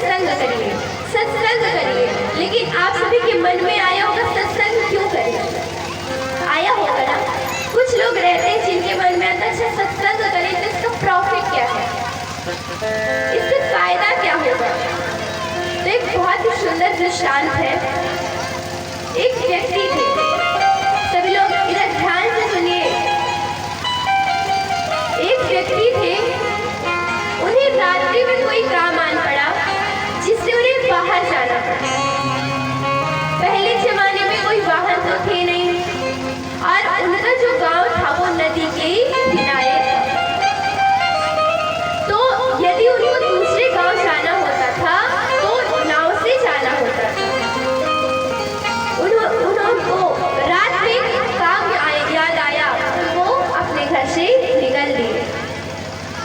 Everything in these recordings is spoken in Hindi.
सत्संग करिए, सत्संग करिए। लेकिन आप सभी के मन में आया होगा सत्संग क्यों करें? आया होगा ना? कुछ लोग रहते हैं जिनके मन में आता है सत्संग करें तो इसका प्रॉफिट क्या है, इससे फायदा क्या होगा? तो एक बहुत ही सुंदर दृष्टांत है। एक व्यक्ति थे, सभी लोग इधर ध्यान से सुनिए। एक व्यक्ति थे, उन्हें रात्रि में कोई काम आन पड़ा जिससे उन्हें बाहर जाना पड़ा। पहले जमाने में कोई वाहन तो थे नहीं और उनका जो गांव था वो नदी के किनारे था। तो यदि उनको दूसरे गांव जाना होता था तो नाव से जाना होता था। उनको रात में काम याद आया, वो अपने घर से निकल लिए।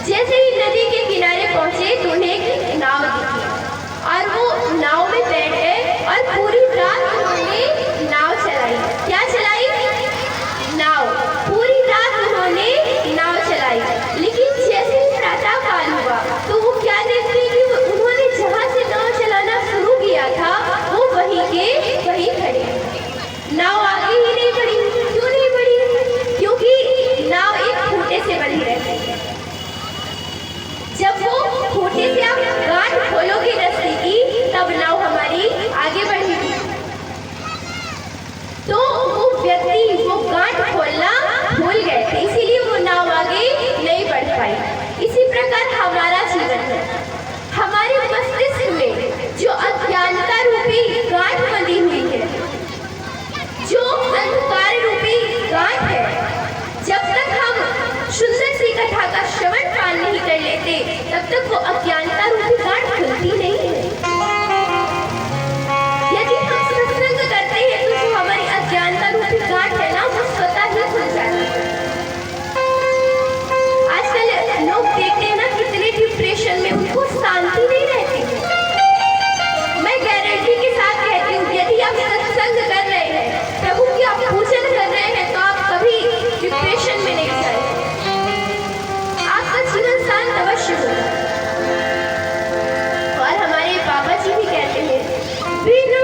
जैसे ही नदी के किनारे पहुंचे तो उन्हें एक नाव दिखी और वो नाव में बैठ गए और पूरी रात उन्होंने नाव चलाई। क्या चलाई? नाव। पूरी रात उन्होंने नाव चलाई। लेकिन जैसे ही प्रातःकाल हुआ तो वो क्या देखते कि उन्होंने जहाँ से नाव चलाना शुरू किया था वो वहीं के वहीं खड़े। नाव आगे ही नहीं बढ़ी। क्यों नहीं बढ़ी? क्योंकि नाव एक खूंटे से बंधी रहती है। जब वो खूंटे से आप गांठ खोलोगे रस्सी की तब नाव हमारी आगे बढ़ेगी। तो वो व्यक्ति वो गांठ खोलना भूल गए थे, इसीलिए वो नाव आगे नहीं बढ़ पाई। इसी प्रकार हमारा जीवन है। हमारे मस्तिष्क में जो अज्ञानता रूपी गांठ बंधी हुई है, जो अंधकार रूपी गांठ है, जब तक हम सुंदर सी कथा का श्रवण पान नहीं कर लेते तब तक वो अज्ञानता रूपी गांठ खुलती नहीं है। यदि हम सत्संग करते हैं तो जो हमारी अज्ञानता रूपी गांठ है ना वो स्वतः ही खुल जाती है। आजकल लोग देखते हैं ना कितने डिप्रेशन में, उनको शांति नहीं रहती है। मैं गारंटी के साथ कहती हूँ यदि आप सत्संग कर रहे हैं, प्रभु की आप पूजन कर रहे हैं तो आप कभी डिप्रेशन में नहीं जाएंगे। आपका जीवन शांत अवश्य होगा। और हमारे बाबा जी भी कहते हैं बिनु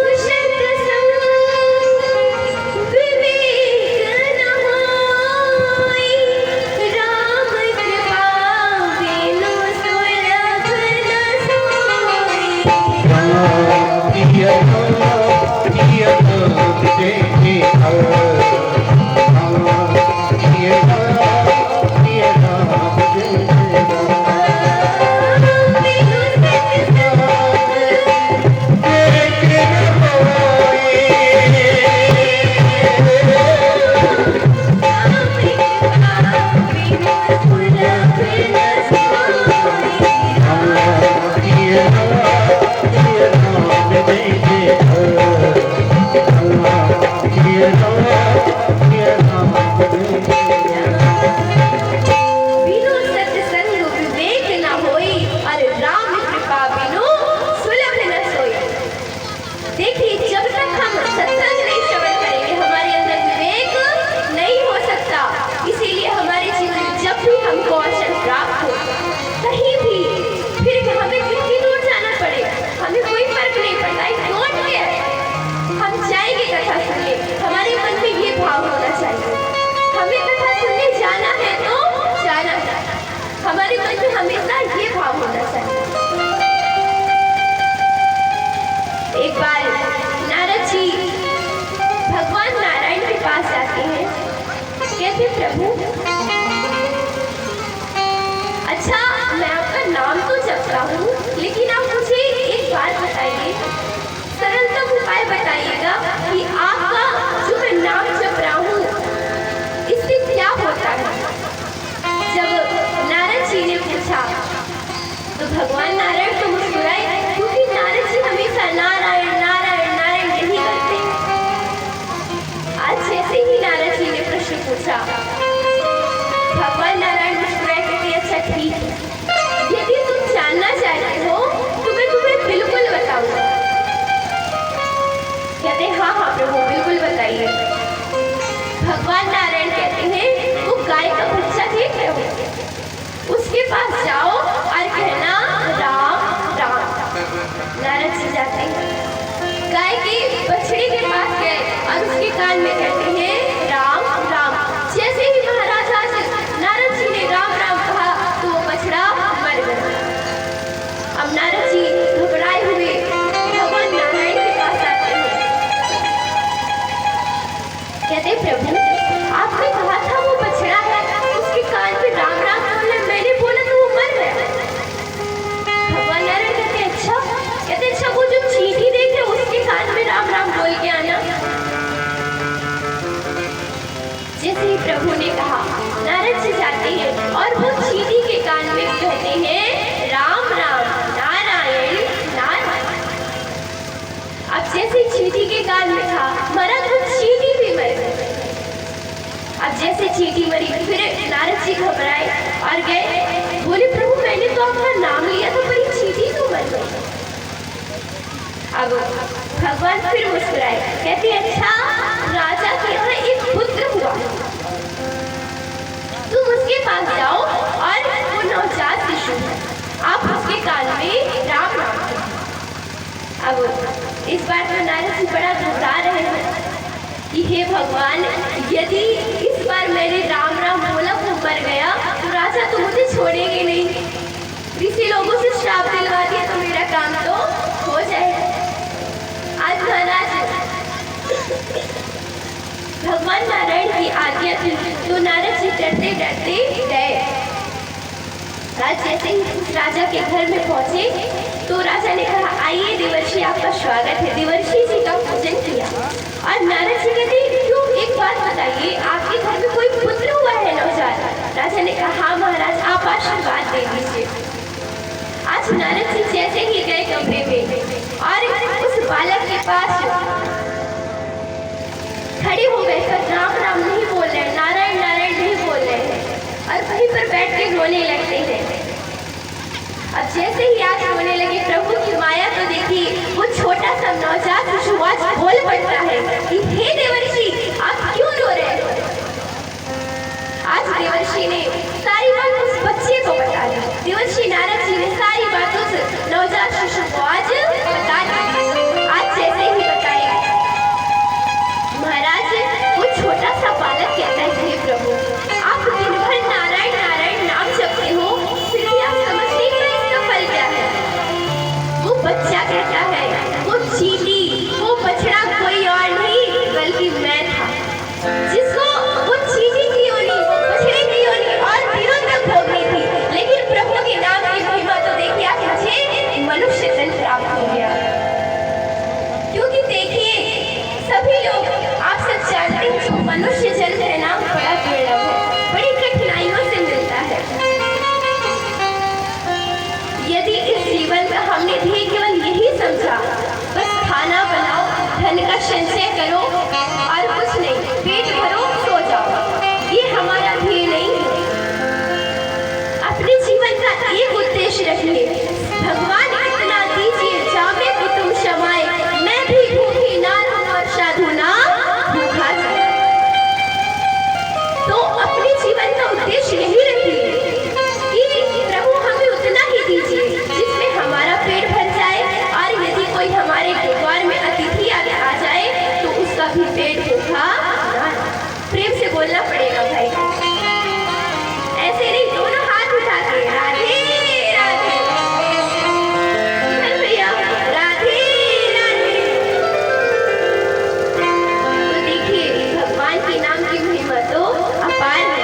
सत्संग विवेक न होई, राम कृपा बिनु सुलभ न सोई। हमारे मन में हमेशा ये भाव होना चाहिए। एक बार नारद जी भगवान नारायण के पास जाते हैं, कहते प्रभु अच्छा मैं आपका नाम तो जपता हूँ लेकिन आप मुझे एक बात बताइए, सरलतम उपाय बताइएगा कि आपका जो मैं नाम जप रहा हूँ इससे क्या होता है। जब नारद जी ने पूछा तो भगवान नारायण तो मुस्कुराए, क्योंकि नारद जी हमेशा नारायण नारायण नारायण यही करते हैं। आज जैसे ही नारद जी ने प्रश्न पूछा, भगवान नारायण मुस्कुराए, कहते अच्छा ठीक है, यदि तुम जानना चाहते हो तो मैं तुम्हें बिल्कुल बताऊंगा। कैसे चींटी मरी। फिर नारद जी घबराए और गए, बोले प्रभु मैंने तो आपका नाम लिया था पर चींटी तो मर गई। अब भगवान फिर मुस्कुराए, कहते अच्छा राजा के यहाँ एक पुत्र हुआ, तुम उसके पास जाओ और वो नवजात शिशु है, आप उसके कान में राम नाम कहो। अब इस बार तो नारद जी बड़ा घबरा रहे हैं कि हे भगवान यदि इस बार मैंने राम राम बोला वो मर गया तो राजा तो मुझे छोड़ेंगे नहीं, ऋषि लोगों से श्राप दिलवा दिया तो मेरा काम तो हो जाएगा। आज महाराज भगवान नारायण की आज्ञा थी तो नारद जी डरते डरते गए। आज जैसे ही उस राजा के घर में पहुंचे तो राजा ने कहा आइए देवर्षि आपका स्वागत है। देवर्षि जी का पूजन किया और नारद जी कहते क्यों एक बात बताइए आपके घर में कोई पुत्र हुआ है नवजात। राजा ने कहा हाँ महाराज आप आशीर्वाद दे दीजिए। आज नारद जी जैसे ही गए कमरे में और उस बालक के पास खड़े हो गए पर राम राम नहीं बोल रहे, नारायण नारायण नहीं बोल रहे हैं और वहीं पर बैठ के रोने लगते हैं। अब जैसे ही आज रोने लगे प्रभु की माया तो देखी, वो छोटा सा नवजात शिशु आज बोल पड़ता है कि हे देवर्षि आप क्यों रो रहे हो। आज देवर्षि ने सारी बात उस बच्चे को बता दी। देवर्षि नारद जी ने सारी बात उस नवजात शिशु को आज बता दी। आज जैसे ही बताई महाराज वो छोटा सा बालक कहता है हे प्रभु आप दिन भर नारायण नारायण नाम जपते हो फिर भी आप समझते हैं इसका फल क्या है। वो बच्चा कहता है वो चींटी वो बछड़ा कोई और नहीं बल्कि मैं था, जिसको वो चींटी की योनि वो बछड़े की योनि और दिनों तक भोगनी थी, लेकिन प्रभु के नाम की महिमा तो देखिए आज मुझे मनुष्य जन्म प्राप्त हो गया। क्योंकि देखिए सभी लोग आप सब जानते हैं जो मनुष्य जन्म है ना बड़ा दुर्लभ है, बड़ी कठिनाइयों से मिलता है। यदि इस जीवन का हमने ध्येय केवल यही समझा बस खाना बनाओ धन का संचय करो और कुछ नहीं पेट भरो सो जाओ, ये हमारा ध्येय नहीं है। अपने जीवन का एक उद्देश्य रखिए, भगवान इतना दीजिए जामे कुतुम शमाए, मैं भी भूखी ना रहूं और साधु ना भूखा जाए। तो अपने जीवन का उद्देश्य यही रखिए कि प्रभु हमें उतना ही दीजिए जिसमें हमारा पेट भर जाए और यदि कोई हमारे द्वार में अतिथि आ जाए तो उसका भी पेट भूखा ना। प्रेम से बोलना पड़ेगा भाई, ऐसे नहीं दोनों हाथ उठा के राधे राधे भैया राधे राधे। तो देखिए भगवान के नाम की महिमा तो अपार है।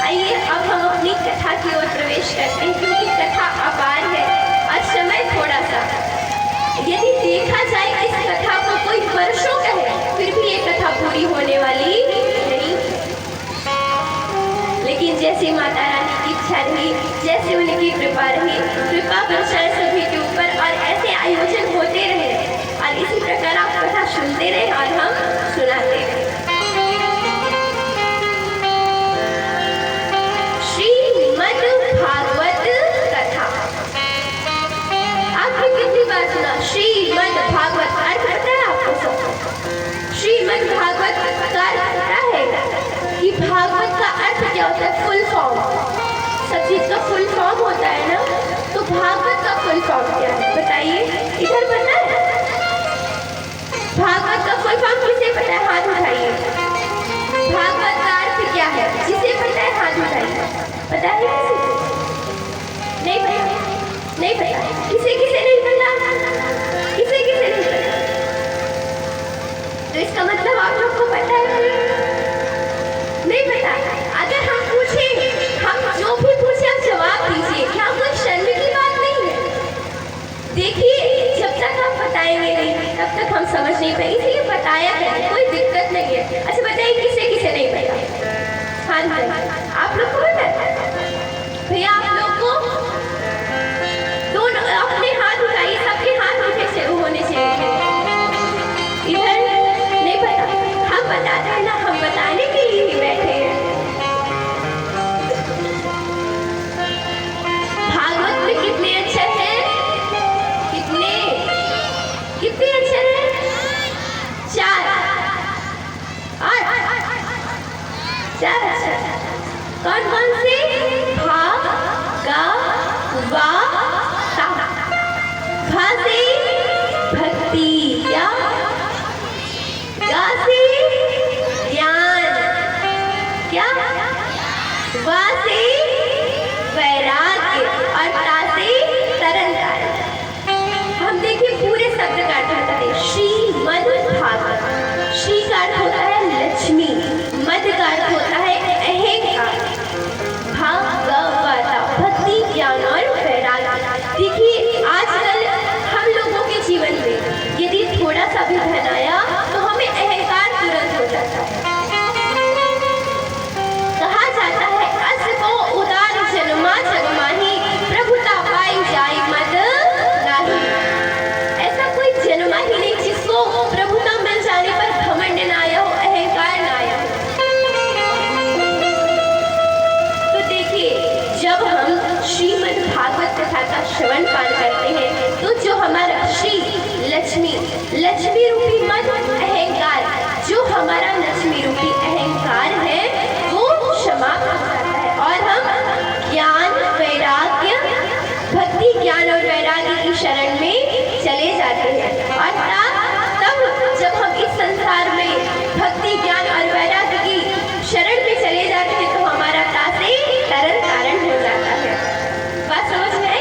आइए अब हम अपनी कथा की ओर प्रवेश करते हैं क्योंकि कथा अपार है और समय थोड़ा सा। यदि देखा जाए इस कथा को कोई वर्षों का है फिर भी ये कथा पूरी होने वाली नहीं। लेकिन जैसे माता रानी की इच्छा रही, जैसे उनकी कृपा रही, कृपा बरसाए सभी के ऊपर और ऐसे आयोजन होते रहे और इसी प्रकार आप कथा सुनते रहे और हम सुनाते रहे। श्रीमद् भागवत कथा आपने कितनी बार सुना? श्रीमद् भागवत अर्थ पता है आपको सब? श्रीमद् भागवत का अर्थ पता है कि भागवत का अर्थ क्या होता है? Full form. सब चीज का फुल फॉर्म होता है ना, तो भागवत का फुल फॉर्म क्या है बताइए? इधर पता है भागवत का फुल फॉर्म किसे पता है? हाथ उठाइए। भागवत का अर्थ क्या है जिसे पता है हाथ उठाइए। पता है किसी को? नहीं पता? नहीं पता? किसे किसे नहीं पता? किसे किसे नहीं पता? तो इसका मतलब आप लोग को पता है नहीं पता? अगर हम पूछें, हम जो भी पूछे आप जवाब दीजिए, क्या कोई शर्म की बात नहीं है? देखिए जब तक हम बताएंगे नहीं तब तक हम समझ नहीं पाएंगे, इसलिए बताया है कोई दिक्कत नहीं है। कौन से? भा, गा, वा, ता। भा से भक्ति, क्या? गा से ज्ञान, क्या? वा से वैराग्य और ता से तरन तारण। हम देखिए पूरे शब्द का अर्थ होता है श्रीमद् भागवत। श्री का अर्थ होता है लक्ष्मी, मद का अर्थ होता है अहंकार, भागवत भक्ति ज्ञान और वैराग्य। देखिए आजकल हम लोगों के जीवन में यदि थोड़ा सा भी धन आया तो हमें अहंकार तुरंत हो जाता है। कहा जाता है अस को उदार जन्मा जगमाही, प्रभुता पाई जाई मद नाही। ऐसा कोई जन्मा ही नहीं जिसको प्रभुता मिल जाने पर घमंड ना आया हो, अहंकार ना आया हो। तो देखिए जब हम श्रीमद् भागवत कथा का श्रवण पान करते हैं तो जो हमारा श्री लक्ष्मी रूपी मद अहंकार, जो हमारा लक्ष्मी रूपी अहंकार है वो समाप्त हो जाता है और हम ज्ञान वैराग्य, भक्ति ज्ञान और वैराग्य की शरण में चले जाते हैं। और तब जब हम इस संसार में भक्ति ज्ञान और वैराग्य की शरण में चले जाते हैं तो हमारा ता से तरन तारण हो जाता है। बात समझ में आई?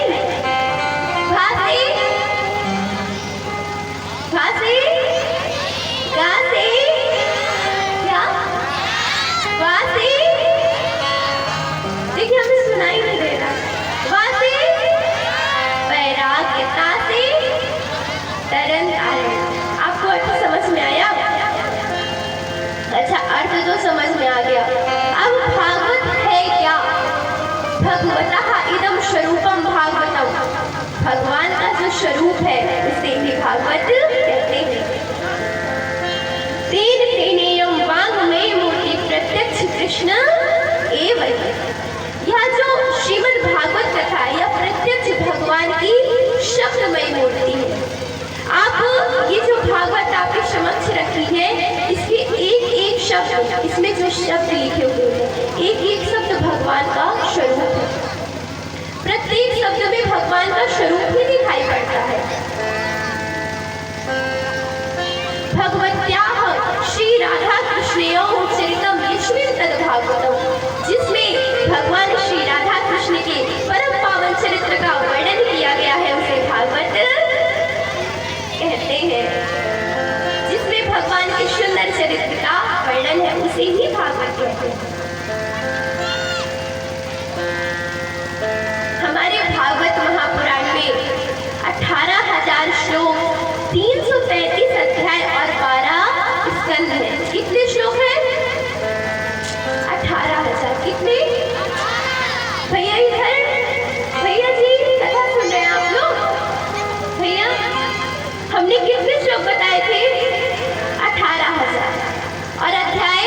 भा से गा से क्या? वा से देखिए हमें सुनाई नहीं दे रहा। वा से वैराग्य, ता से तरन तारण। आपको अर्थ समझ में आया? अच्छा अर्थ तो समझ में आ गया। अब भागवत है क्या? भगवतः इदं स्वरूपम भागवतम। भगवान का जो स्वरूप है उसे ही भागवत कहते हैं। तेन तेनेयम वाङ्मयी मूर्ति प्रत्यक्ष कृष्ण एवं। यह जो श्रीमद् भागवत कथा है यह प्रत्यक्ष भगवान की शब्दमयी मूर्ति है। आप ये जो भागवत आपके समक्ष रखी है इसके एक एक शब्द, इसमें जो शब्द लिखे हुए हैं एक एक शब्द भगवान का स्वरूप है। प्रत्येक शब्द में भगवान का स्वरूप ही दिखाई पड़ता है। भगवत्याः श्री राधा कृष्णयोः चरितम यस्मिन् तद् भागवतम्, जिसमें भगवान श्री राधा कृष्ण के परम पावन चरित्र का वर्णन किया गया है उसे भागवत कहते हैं। जिसमें भगवान के सुंदर चरित्र का वर्णन है उसे ही भागवत कहते हैं। हमारे भागवत महापुराण में 18,000 श्लोक, 335 अध्याय और 12 स्कंद है। कितने श्लोक हैं? 18,000। कितने भैया? इधर भैया जी कथा सुन रहे हैं आप लोग? भैया हमने कितने श्लोक बताए थे? 18,000 और अध्याय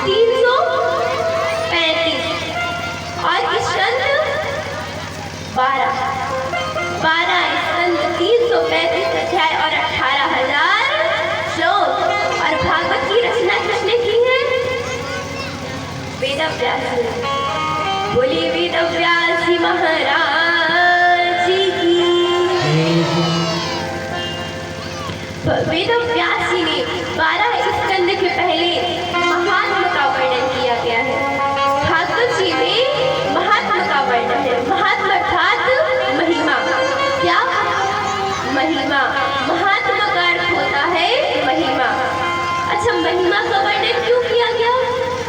335 और स्कंद 12 स्कंद, 335 अध्याय और 18,000 श्लोक। और भागवत की रचना किसने की है? वेदव्यास जी। बोलिए वेदव्यास जी महाराज की। वेदव्यास जी ने 12 स्कंद के पहले महात्मा का वर्णन किया गया है। भागवत जी में महात्मा का वर्णन है। महात्मा अर्थात महिमा। क्या? महिमा। महात्मा का अर्थ होता है महिमा। अच्छा महिमा का वर्णन क्यों किया गया?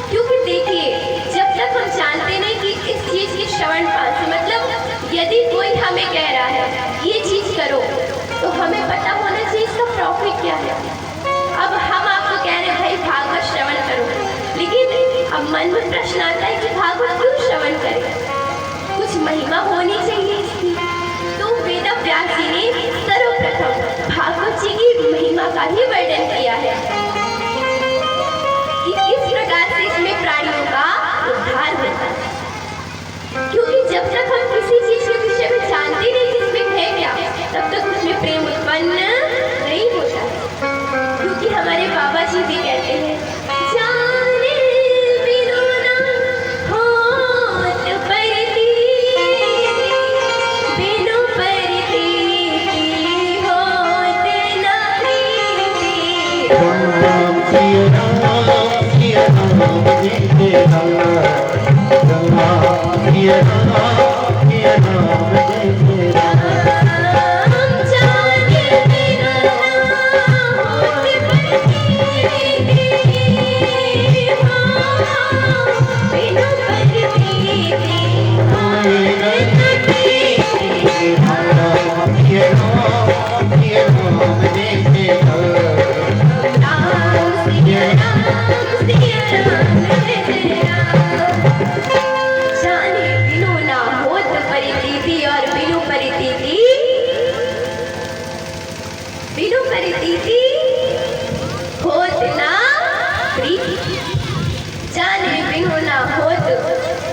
क्योंकि देखिए जब तक हम जानते नहीं कि इस चीज की श्रवण पान से, मतलब यदि कोई हमें कह रहा है ये चीज करो तो हमें पता होना चाहिए इसका प्रॉफिट क्या है। अब हम आपको कह रहे हैं भाई भागवत श्रवण करो, लेकिन अब मन में प्रश्न आता है कि भागवत क्यों श्रवण करें? कुछ महिमा होनी चाहिए इसकी। तो वेदव्यास जी ने सर्वप्रथम भागवत जी की महिमा का ही वर्णन किया है कि किस प्रकार से इसमें प्राणियों का उद्धार होता है। क्योंकि जब तक हम किसी चीज के विषय में जानते नहीं कि इसमें है क्या, तब तक उसमें प्रेम उत्पन्न नहीं होता। क्योंकि हमारे बाबा जी भी कहते हैं जाने बिनु न हो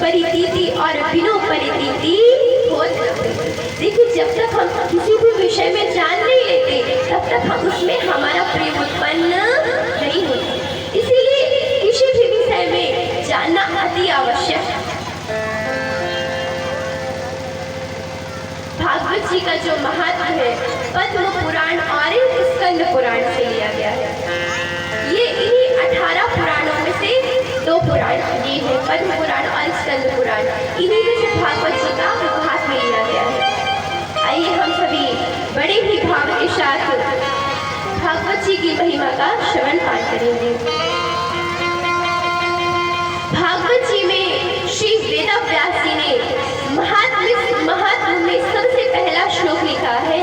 परितीति और बिनु परितीति होत न। देखिए, जब तक हम किसी भी विषय में जान नहीं लेते तब तक हम उसमें हमारा प्रेम उत्पन्न नहीं होता। इसीलिए किसी भी विषय में जानना अति आवश्यक है। भागवत जी का जो महत्व है पद्म पुराण और स्कंद पुराण से लिया गया है। ये इन्हीं 18 पुराणों में से 2 पुराण ये है, पद्म पुराण और स्कंद पुराण। इन्हीं में से भागवत जी का महत्व लिया गया है। आइए हम सभी बड़े ही भाव के साथ भागवत जी की महिमा का श्रवण पाठ करेंगे। भागवत जी में श्री वेदव्यास जी ने महात्म में सबसे पहला श्लोक लिखा है,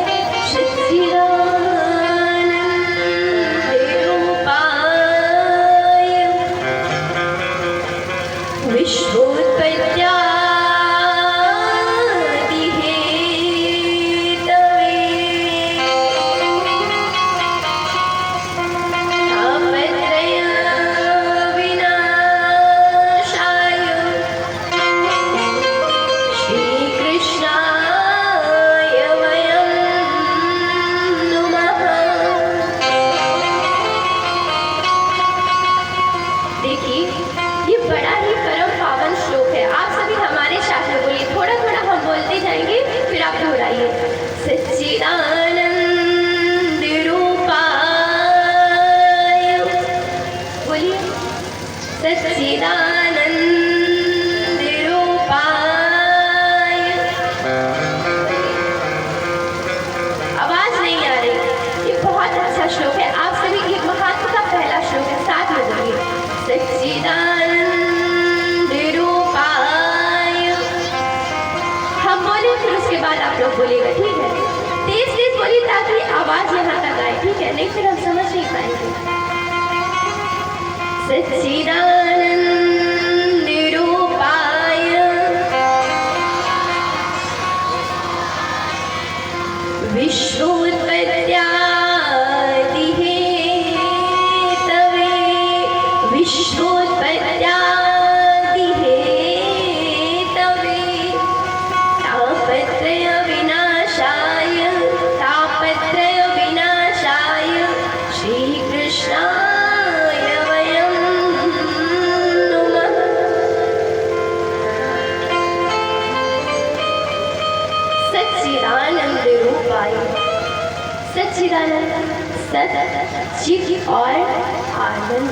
बोलेगा, ठीक है? तेज तेज बोलिए ताकि आवाज यहाँ तक आए, ठीक है? नहीं फिर हम समझ नहीं पाएंगे। सच्चिदानंद रूपाय विश्वोत्पत्त्यादि हेतवे विश्वोत्पत्त्यादि सच्चिदानंद सत चित और आनंद।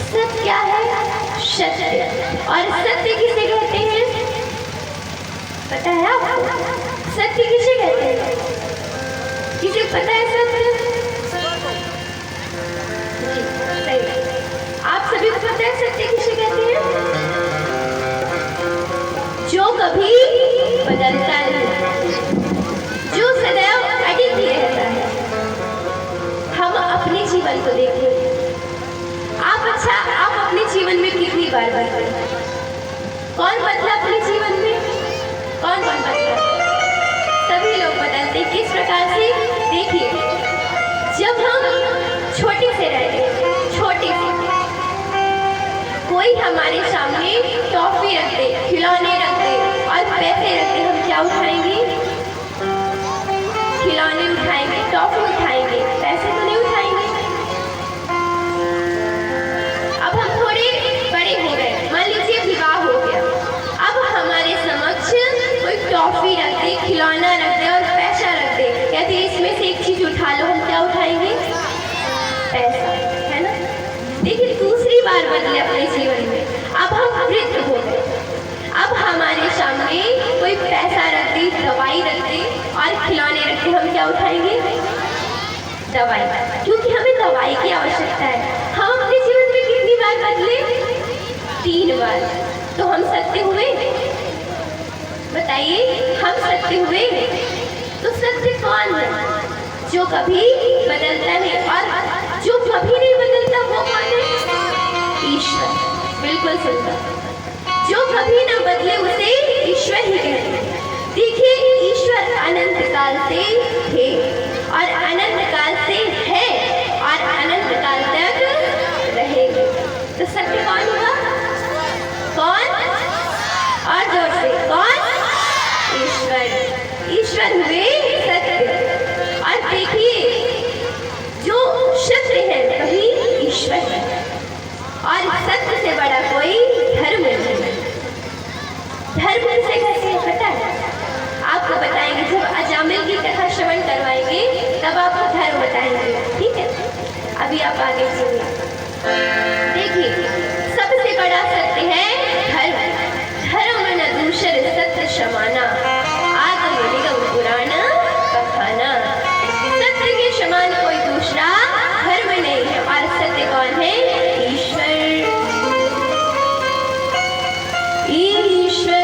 सत क्या है? सत्य। और सत्य किसे कहते हैं? पता है आपको? सत्य किसे कहते हैं? किसे पता है सत्य? जी सही, आप सभी को पता है सत्य किसे कहते हैं? जो कभी बदलता नहीं, जो सदैव अडिग ही रहता है। हम अपने जीवन को देखें, आप अपने जीवन में कितनी बार बदले? कौन बदला अपने जीवन में? कौन बदला? सभी लोग बदलते। किस प्रकार से? देखिए, जब हम छोटे से रहते, छोटे से कोई हमारे सामने टॉफी रख दे, खिलौने रख दे और पैसे रख दे, हम क्या उठाएंगे? खिलौने उठाएंगे, टॉफी उठाएंगे, पैसे तो नहीं उठाएंगे। अब हम थोड़े बड़े हो गए, मान लीजिए विवाह हो गया, अब हमारे समक्ष कोई टॉफी रख दे, खिलौना रख दे और पैसा रख दे, कहते इसमें से एक चीज उठा लो, हम क्या उठाएंगे? पैसा, है ना? देखिए, दूसरी बार बदले अपने जीवन में। अब हम वृद्ध हो गए, दवाई, क्योंकि हमें दवाई की आवश्यकता है। हम अपने जीवन में कितनी बार बदले? 3 बार। तो हम सत्य हुए? बताइए, हम सत्य हुए? तो सत्य कौन है? जो कभी बदलता नहीं, और जो कभी नहीं बदलता वो कौन है? ईश्वर। बिल्कुल सुंदर। जो कभी न बदले उसे ईश्वर ही कहते हैं। देखिए, ईश्वर अनंत काल से थे और अनंत काल से है और अनंत काल तक रहेंगे। तो सत्य कौन हुआ? कौन? और जोर से, कौन? ईश्वर। ईश्वर हुए सत्य। और देखिए, जो सत्य है वही ईश्वर है और सत्य से बड़ा कोई धर्म नहीं है। धर्म से कैसे हटा है आपको बताएंगे, जब अजामिल की कथा श्रवण करवाएंगे तब आपको धर्म बताएंगे, ठीक है? अभी आप आगे सुनिए। देखिए, सबसे बड़ा सत्य है धर्म। धर्म न दूसर सत्य समाना, आगम निगम पुराण बखाना। सत्य के समान कोई दूसरा धर्म नहीं है। और सत्य कौन है? ईश्वर। ईश्वर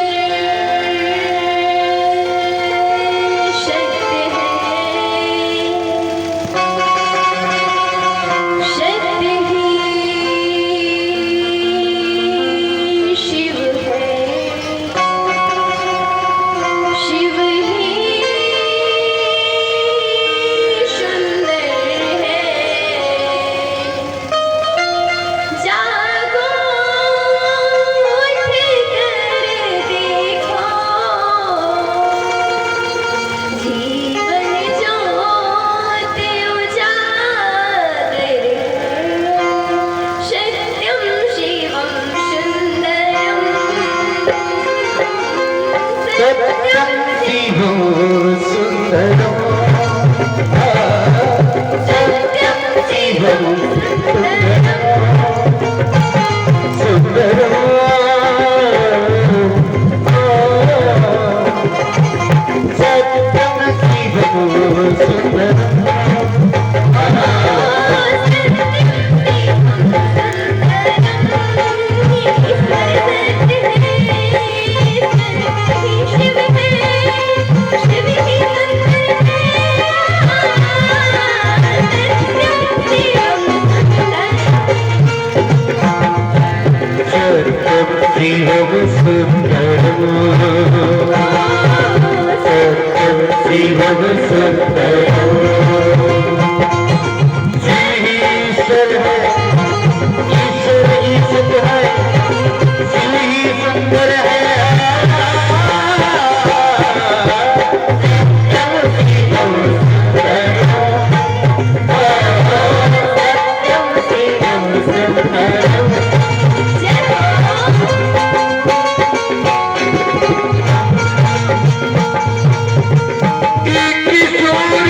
किशोर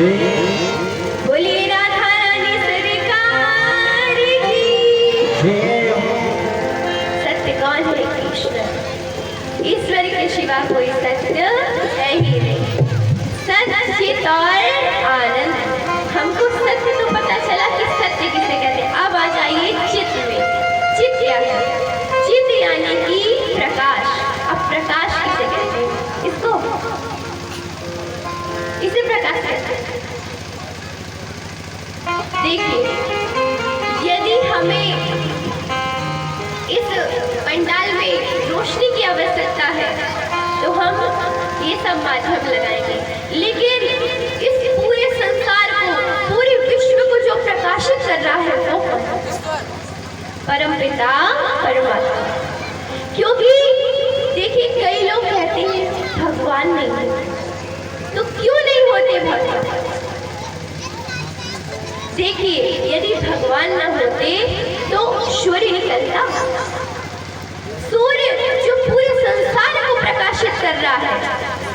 बोलिए राधा रानी सरकार की। सत्य कौन है? कृष्ण। ईश्वर के सिवा कोई सत्य है ही नहीं। सचित और आनंद। हमको सत्य तो पता चला कि सत्य किसे कहते हैं। अब आ जाइए चित्त में। चित्त क्या है? चित्त यानी कि प्रकाश। अब प्रकाश किसे कहते हैं? इसको इसे प्रकाश कहते हैं। देखिए, यदि हमें इस पंडाल में रोशनी की आवश्यकता है तो हम ये सब माध्यम लगाएंगे, लेकिन इस पूरे संसार को, पूरे विश्व को जो प्रकाशित कर रहा है वो परमपिता परमात्मा। क्योंकि देखिए, कई लोग कहते हैं भगवान नहीं है, तो क्यों नहीं होते भगवान? देखिए, यदि भगवान न होते तो सूर्य निकलता। सूर्य जो पूरे संसार को प्रकाशित कर रहा है।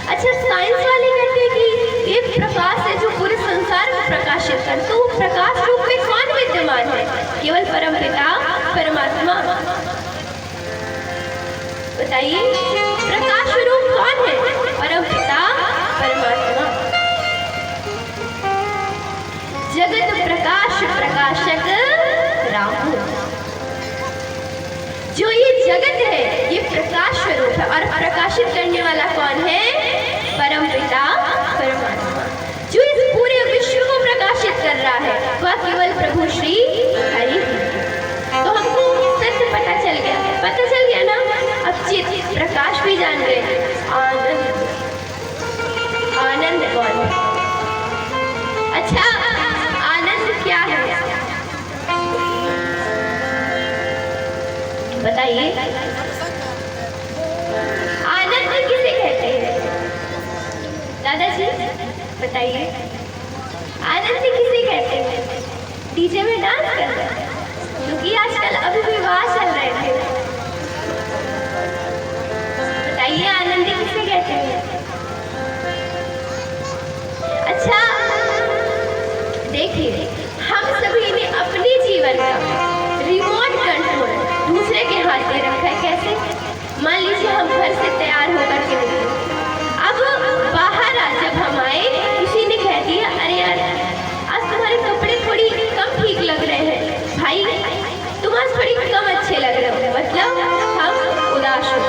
अच्छा, साइंस वाले कहते हैं कि एक प्रकाश है जो पूरे संसार को प्रकाशित कर, तो वो प्रकाश रूप में कौन विद्यमान है? केवल परमपिता परमात्मा। बताइए, प्रकाश रूप कौन है? परमपिता परमात्मा। जगत प्रकाश प्रकाशक राम। जो ये जगत है ये प्रकाश स्वरूप है, और प्रकाशित करने वाला कौन है? परमपिता परमात्मा। जो इस पूरे विश्व को प्रकाशित कर रहा है वह केवल प्रभु श्री हरि। तो हमको सत्य पता चल गया ना। अब चित्त प्रकाश भी जान गए। आनंद, आनंद कौन है? अच्छा, आनंद क्या है? बताइए, आनंद किसे कहते हैं? दादाजी बताइए, आनंद किसे कहते हैं? डीजे में डांस कर रहे हैं, क्योंकि आजकल अभी विवाह चल रहे थे। बताइए, आनंद किसे कहते हैं? अच्छा, देखिए, हम सभी ने अपने जीवन का रिमोट कंट्रोल दूसरे के हाथ में रखा है। कैसे? मान लीजिए हम घर से तैयार होकर के निकले, अब बाहर जब हम आए, किसी ने कह दिया, अरे यार आज तुम्हारे कपड़े थोड़ी कम ठीक लग रहे हैं, भाई तुम आज थोड़ी कम अच्छे लग रहे हो। मतलब हम उदास हो,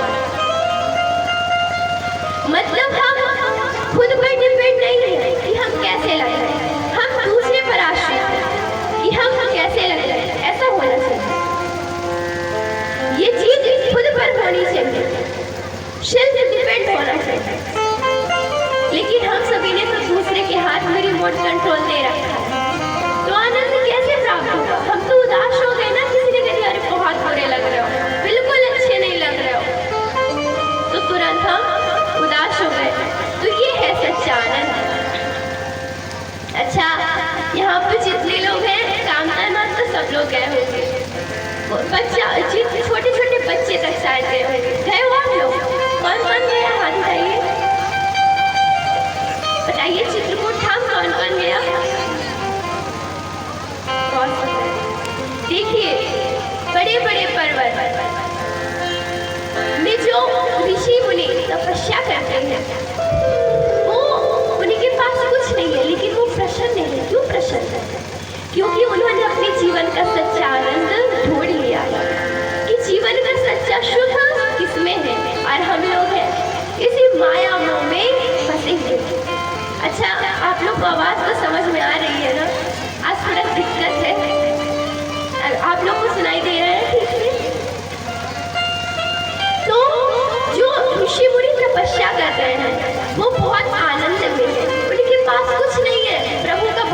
मतलब हम खुद पर डिपेंड नहीं है कि हम कैसे लग रहे हैं, हम दूसरे पर आश्रित हैं कि हम कैसे लग रहे हैं। ऐसा होना चाहिए, ये चीज खुद पर होनी चाहिए, सेल्फ डिपेंड होना चाहिए। लेकिन हम सभी ने तो दूसरे के हाथ में रिमोट कंट्रोल दे रखा है, तो आनंद कैसे प्राप्त होगा? हम तो उदास हो गए ना। किसी ने कहा अरे बहुत बुरे लग रहे हो, बिल्कुल अच्छे नहीं लग रहे हो, तो तुरंत हम उदास हो गए। तो ये है सच्चा आनंद। अच्छा, यहाँ पर जितने लोग हैं कामतानाथ तो सब लोग गए होंगे, बच्चा छोटे छोटे बच्चे तक शायद गए होंगे। गए हो आप लोग? कौन कौन गया? हाथ उठाइए, बताइए। चित्रकूट धाम कौन कौन गया? देखिए, बड़े बड़े पर्वत में जो ऋषि मुनि तपस्या करते हैं, वो उनके पास कुछ नहीं है, लेकिन वो प्रसन्न है। क्यों प्रसन्न है? क्योंकि उन्होंने अपने जीवन का सच्चा आनंद ढूंढ लिया है कि जीवन का सच्चा सुख किसमें है, और हम लोग हैं इसी माया मोह में फंसे हुए। अच्छा, आप लोग को आवाज़ तो समझ में आ रही है ना? आज थोड़ा दिक्कत है, आप लोग को सुनाई दे रहा है ठीक से? तो जो ऋषि मुनि तपस्या कर रहे हैं वो बहुत आनंद में है, उनके पास कुछ नहीं है, प्रभु का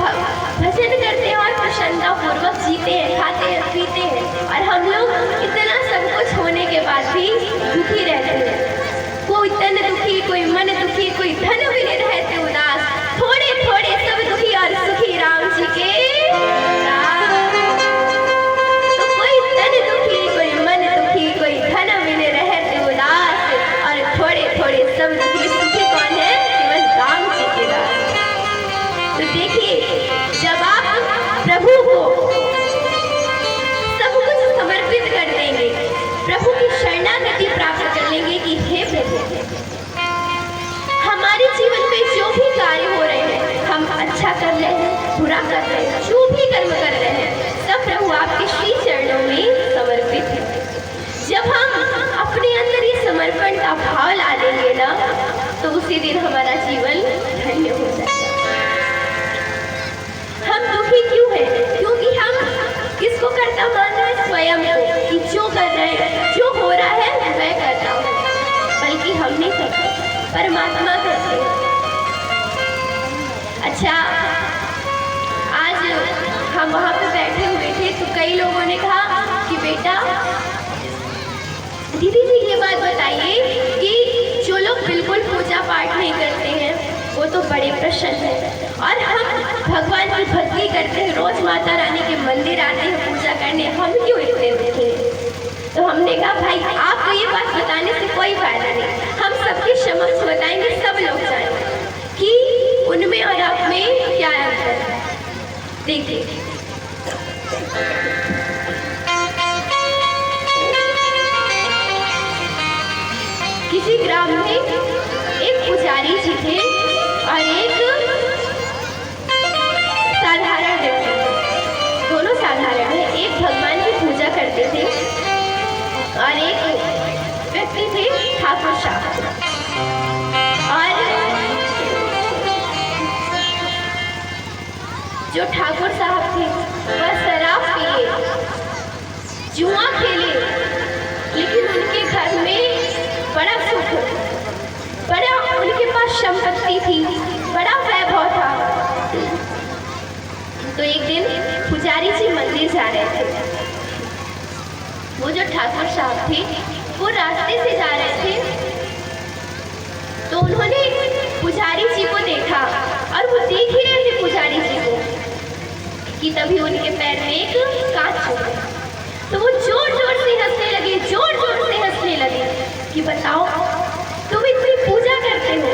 भजन करते हैं और प्रसन्नता पूर्वक जीते हैं, खाते हैं, पीते हैं। और हम लोग इतना सब कुछ होने के बाद भी दुखी रहते हैं। कोई तन दुखी, कोई मन दुखी, कोई धन भी नहीं रहते उदास, थोड़े थोड़े सब दुखी और सुखी राम जी के। तो कोई तन दुखी, कोई मन दुखी, कोई धन भी नहीं रहते उदास, और थोड़े थोड़े सब दुखी। सुखी कौन है? केवल राम जी के दास। तो शरणागति प्राप्त कर लेंगे कि हे प्रभु, हमारे जीवन में जो भी कार्य हो रहे हैं, हम अच्छा कर रहे हैं, बुरा कर रहे हैं, जो भी कर्म कर रहे हैं, सब प्रभु आपके श्री चरणों में समर्पित है। जब हम अपने अंदर ये समर्पण का भाव ला लेंगे ना, तो उसी दिन हमारा जीवन धन्य हो जाएगा। हम दुखी क्यों हैं? क्योंकि हम किसको करता मान रहे हैं? स्वयं को, कि जो कर रहे हैं, जो हो रहा है मैं कर रहा हूँ, बल्कि हम नहीं करते, परमात्मा करते हैं। अच्छा, आज हम वहाँ पे बैठे हुए थे तो कई लोगों ने कहा कि बेटा दीदी जी ये बात बताइए कि जो लोग बिल्कुल पूजा पाठ नहीं करते हैं वो तो बड़े प्रसन्न हैं, और हम भगवान की भक्ति करते हैं, रोज माता रानी के मंदिर आते हैं पूजा करने, हम क्यों इतने दुखी हैं? तो हमने कहा भाई आपको ये बात बताने से कोई फायदा नहीं, हम सबके समक्ष बताएंगे, सब लोग जानेंगे कि उनमें और आप में क्या अंतर है। देखिए, किसी ग्राम में एक पुजारी जी थे और एक साधारण व्यक्ति, दोनों साधारण है। एक भगवान की पूजा करते थे और एक व्यक्ति थे ठाकुर साहब। और जो ठाकुर साहब थे वह शराब पिए, जुआ खेले, लेकिन उनके घर में बड़ा सुख, बड़ा उनके पास संपत्ति थी, बड़ा वैभव था। तो एक दिन पुजारी जी मंदिर जा रहे थे। वो जो ठाकुर साहब थे वो रास्ते से जा रहे थे, तो उन्होंने पुजारी जी को देखा और वो देख ही रहे थे पुजारी जी को कि तभी उनके पैर में एक कांच छूटा। तो वो जोर जोर से हंसने लगे, जोर जोर से हंसने लगे कि बताओ तुम इतनी पूजा करते हो,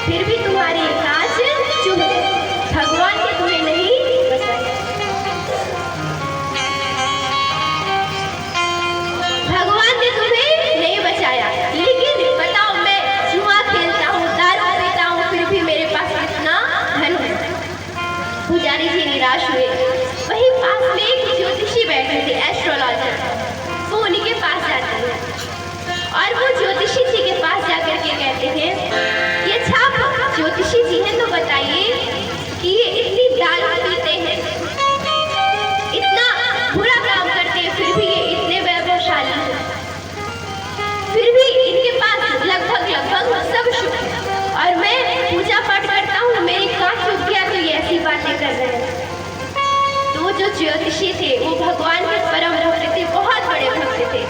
फिर भी तुम्हारी कांच चुभ गई, भगवान ने तुम्हें नहीं बचाया। भगवान ने तुम्हें नहीं बचाया, लेकिन बताओ मैं जुआ खेलता हूँ, दारू पीता हूँ, फिर भी मेरे पास कितना धन है। पुजारी जी निराश हुए। वहीं पास में एक ज्योतिषी बैठे थे, एस्ट्रोलॉजर, वो उन्हीं के पास जाते हैं और वो ज्योतिषी जी के पास जाकर के कहते हैं, ये छाप ज्योतिषी जी हैं, तो बताइए कि ये इतनी दारू पीते हैं, इतना बुरा काम करते हैं, फिर भी ये इतने वैभवशाली हैं, फिर भी इनके पास लगभग सब शुभ है, और मैं पूजा पाठ करता हूँ, मेरी कांच चुभ गया, तो ये ऐसी बातें कर रहे हैं। तो वो जो ज्योतिषी थे वो भगवान के परम भक्त थे, बहुत बड़े भक्त थे।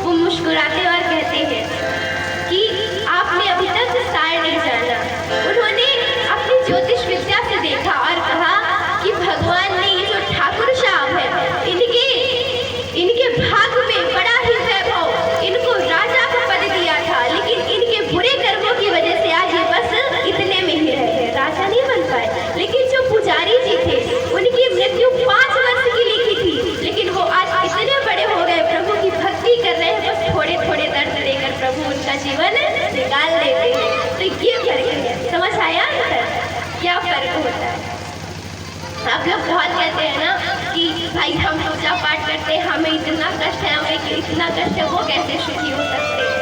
वो मुस्कुराते और कहते हैं कि आपने अभी तक सार नहीं जाना। उन्होंने अपनी ज्योतिष विद्या से देखा और कहा कि भगवान ने ये जो ठाकुर साहब है, इनके भाग में बड़ा ही वैभव, इनको राजा का पद दिया था, लेकिन इनके बुरे कर्मों की वजह से आज ये बस इतने में ही रहे, राजा नहीं बन पाए। लेकिन जो पुजारी जी थे उनकी मृत्यु 5 वर्ष की लिखी थी, लेकिन वो आज इतने बड़े हो गए, प्रभु की भक्ति कर रहे हैं, बस थोड़े थोड़े दर्द देकर प्रभु उनका जीवन निकाल देते हैं। तो ये फर्क है, समझ आया क्या फर्क होता है? आप लोग बहुत कहते हैं ना कि भाई हम पूजा पाठ करते हैं, हमें इतना कष्ट है, हमें इतना कष्ट है, वो कैसे सुखी हो सकते हैं?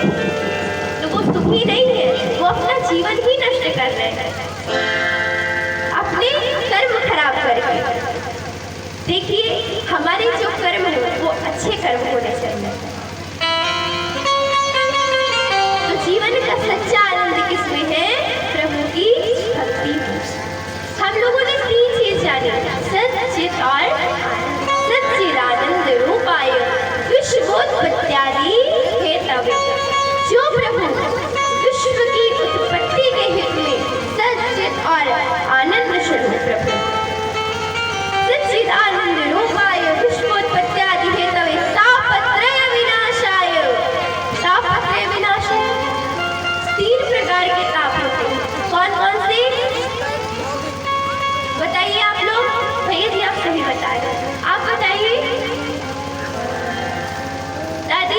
तो वो सुखी नहीं है, वो अपना जीवन ही नष्ट कर रहे हैं, अपने कर्म खराब करके। देखिए, हमारे जो कर्म है वो अच्छे कर्म होने चाहिए। तो जीवन का सच्चा आनंद किसमें है? प्रभु की भक्ति में। हम लोगों ने 3 चीज जानी, सच्चित और सच्चिदानंद रूपाय विश्वोत्पत्त्यादि हेतवे। जो प्रभु विश्व की उत्पत्ति के हित में सच्चित और आनंद स्वरूप प्रभु, सच्चिदानंद रूपाय विश्वोत्पत्त्यादि हेतवे तापत्रय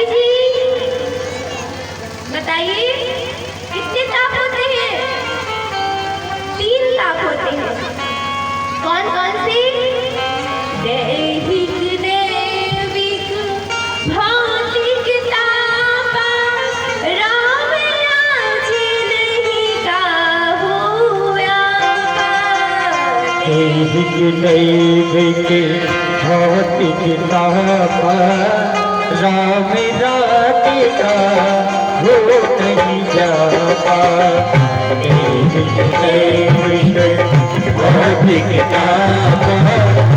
माली जी बताइए कितने ताप होते हैं? 3 ताप होते हैं। कौन कौन से? दैहिक दैविक भौतिक ताप राम आज नहीं काहू व्यापार। दैहिक दैविक भौतिक ताप राम राज का हो नहीं जाता। दैहिक दैविक भौतिक ताप राम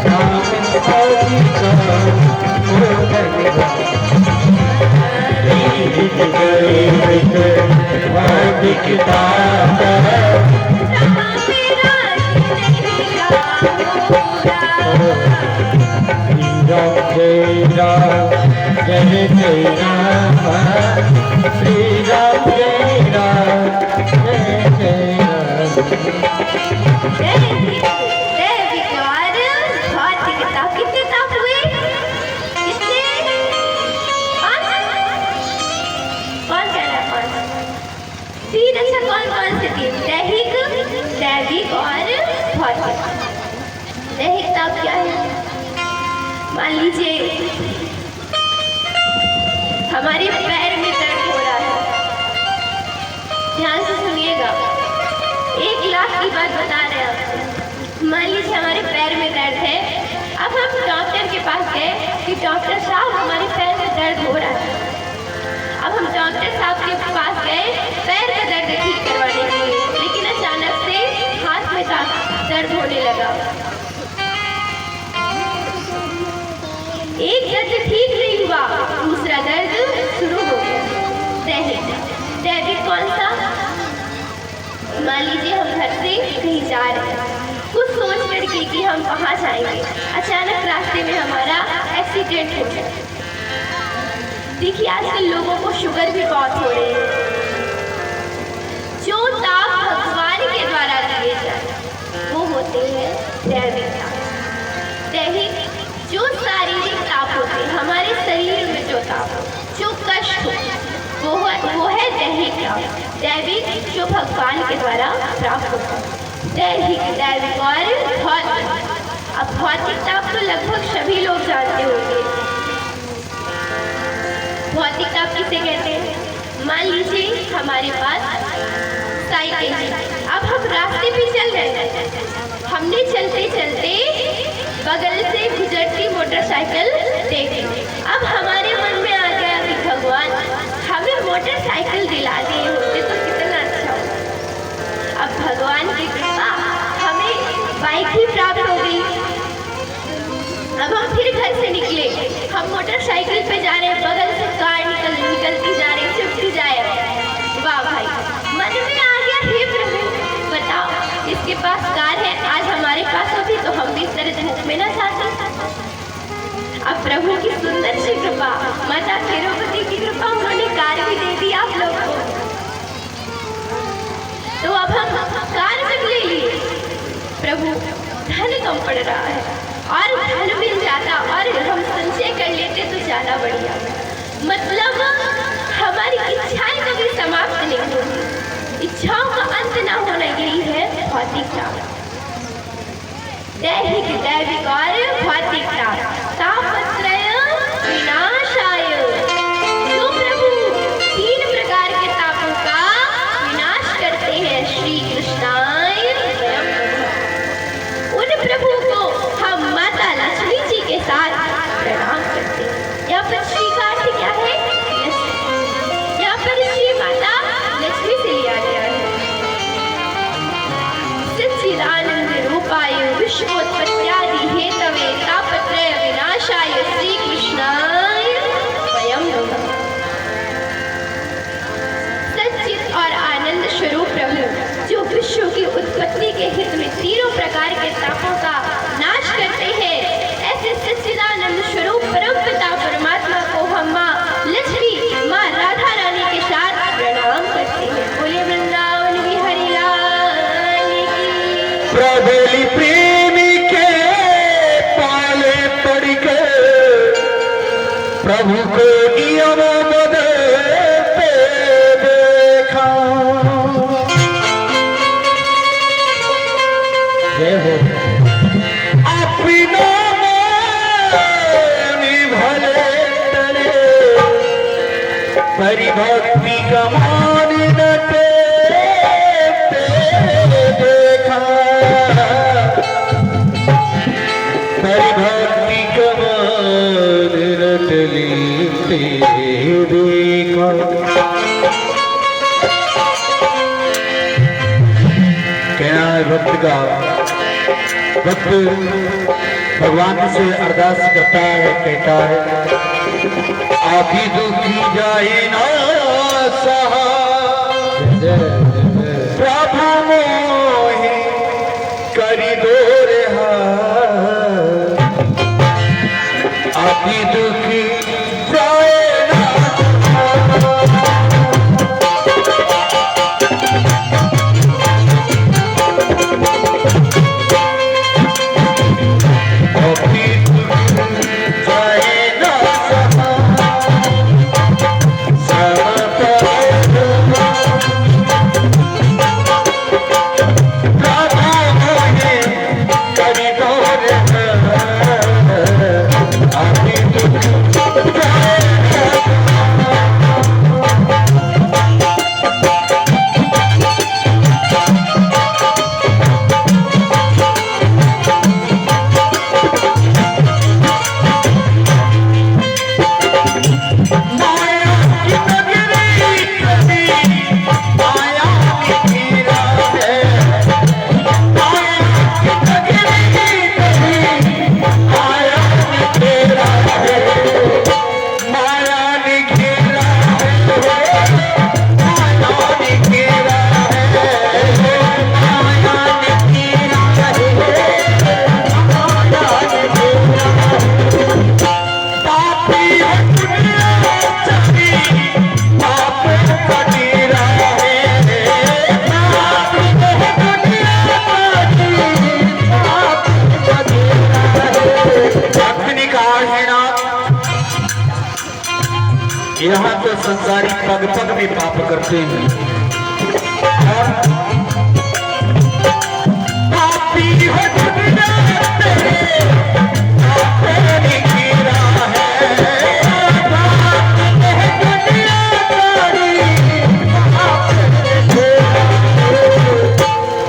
राज का हो नहीं जाता। दैहिक दैविक भौतिक ताप जय राम जय जय राम श्री राम जय राम जय जय राम। दैविक और भौतिक ताप कितने ताप हुए? कितने? 5? कौन कह रहा है 5? 3। अच्छा कौन कौन से 3? दैहिक दैविक और भौतिक। दैहिक ताप क्या है? मान लीजिए हमारे पैर में दर्द हो रहा है। ध्यान से सुनिएगा, 1 लाख की बात बता रहे हैं आपको। मान लीजिए हमारे पैर में दर्द है। अब हम डॉक्टर के पास गए कि डॉक्टर साहब हमारे पैर में दर्द हो रहा है। अब हम डॉक्टर साहब के पास गए पैर का दर्द ठीक करवाने के लिए, लेकिन अचानक से हाथ में दर्द होने लगा। एक दर्द ठीक नहीं हुआ, दूसरा दर्द शुरू हो गया। दैहिक दैविक कौन सा? मान लीजिए हम घर से कहीं जा रहे हैं, कुछ सोच करके कि हम वहाँ जाएंगे, अचानक रास्ते में हमारा एक्सीडेंट हो गया। देखिए आजकल लोगों को शुगर भी बहुत हो रही है। जो ताप भगवान के द्वारा दिए जाए वो होते हैं दैविक ताप। दैहिक जो शारीरिक ताप होते हैं, हमारे शरीर में जो ताप हो, जो कष्ट हो, वो है दैहिक ताप। दैविक जो भगवान के द्वारा प्राप्त होता है। दैहिक दैविक और भौतिक। अब भौतिक ताप तो लगभग सभी लोग जानते होंगे। भौतिक ताप किसे कहते हैं? मान लीजिए हमारे पास साइकिल है। अब हम रास्ते पे चल रहे हैं, हमने चलते चलते बगल से गुजरती मोटरसाइकिल देखी। अब हमारे मन में आ गया कि भगवान हमें मोटरसाइकिल दिला दिए होते तो कितना अच्छा होता। अब भगवान की कृपा हमें बाइक ही प्राप्त हो गई। अब हम फिर घर से निकले, हम मोटरसाइकिल पे जा रहे हैं, बगल से कार निकलती जा रही, चुपती जाए। वाह भाई, मन में आ गया हे प्रभु बताओ, इसके पास कार है, आज हमारे पास होती तो हम भी इस तरह धूप में ना जाते। अब प्रभु की सुंदर सी कृपा, माता खेरोवती की कृपा, उन्होंने कार भी दे दी आप लोग को। तो अब हम कार तक ले लिए। प्रभु धन कम पड़ रहा है और धन मिल जाता और हम संचय कर लेते तो ज्यादा बढ़िया। मतलब हमारी इच्छाएं कभी समाप्त नहीं होती, इच्छाओं का अंत ना होना, यही है भौतिक ताप। दैहिक दैविक और भौतिक ताप। तापत्रय विनाशाय। जो प्रभु 3 प्रकार के तापों का विनाश करते हैं, श्री कृष्णाय स्वयं उन प्रभु को हम माता लक्ष्मी जी के साथ प्रणाम करते हैं। यहाँ पर श्री का अर्थ क्या है? यहाँ पर श्री माता लक्ष्मी से लिया गया है। सच्चिदानंद रूपाय विश्वोत्पत्त्यादि हेतवे तापत्रय विनाशाय श्री कृष्णाय स्वयं नमः। सच्चित और आनंद स्वरूप प्रभु जो विश्व की उत्पत्ति के हित में 3 प्रकार के तापों का नाश करते हैं, ऐसे सच्चिदानंद स्वरूप परम पिता परमात्मा को हम माँ लक्ष्मी, माँ राधा रानी के साथ प्रणाम करते हैं। बोले वृंदावन बिहारी लाल की। प्रबली प्रेमी के पाले पड़ के प्रभु को हरि भक्ति कमान नटे देखा, हरि भक्ति कमान नटली देखा। कहना है भक्त का, भक्त भगवान से अरदास करता है, कहता है आपी दुखी जाए ना सहा, प्रभु मोहि करी दो रहा, आपी दुखी जाए ना यहाँ तो संसारी पग पग में पाप करते हैं। पापी हो दुनिया तेरे, तेरी गिरा है, दुनिया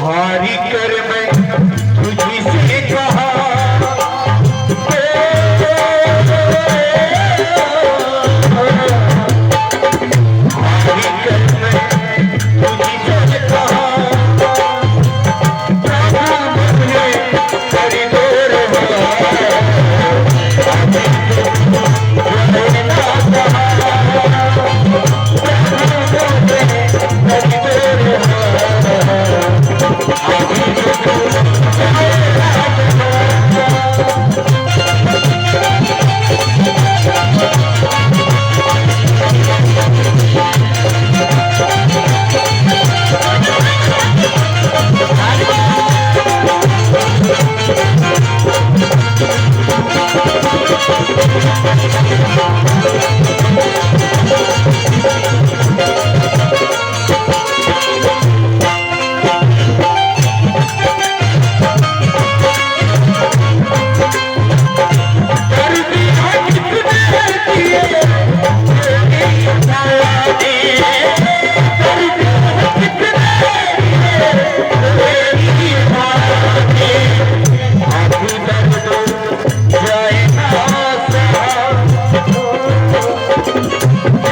हारी कर मैं तुझी से कहा,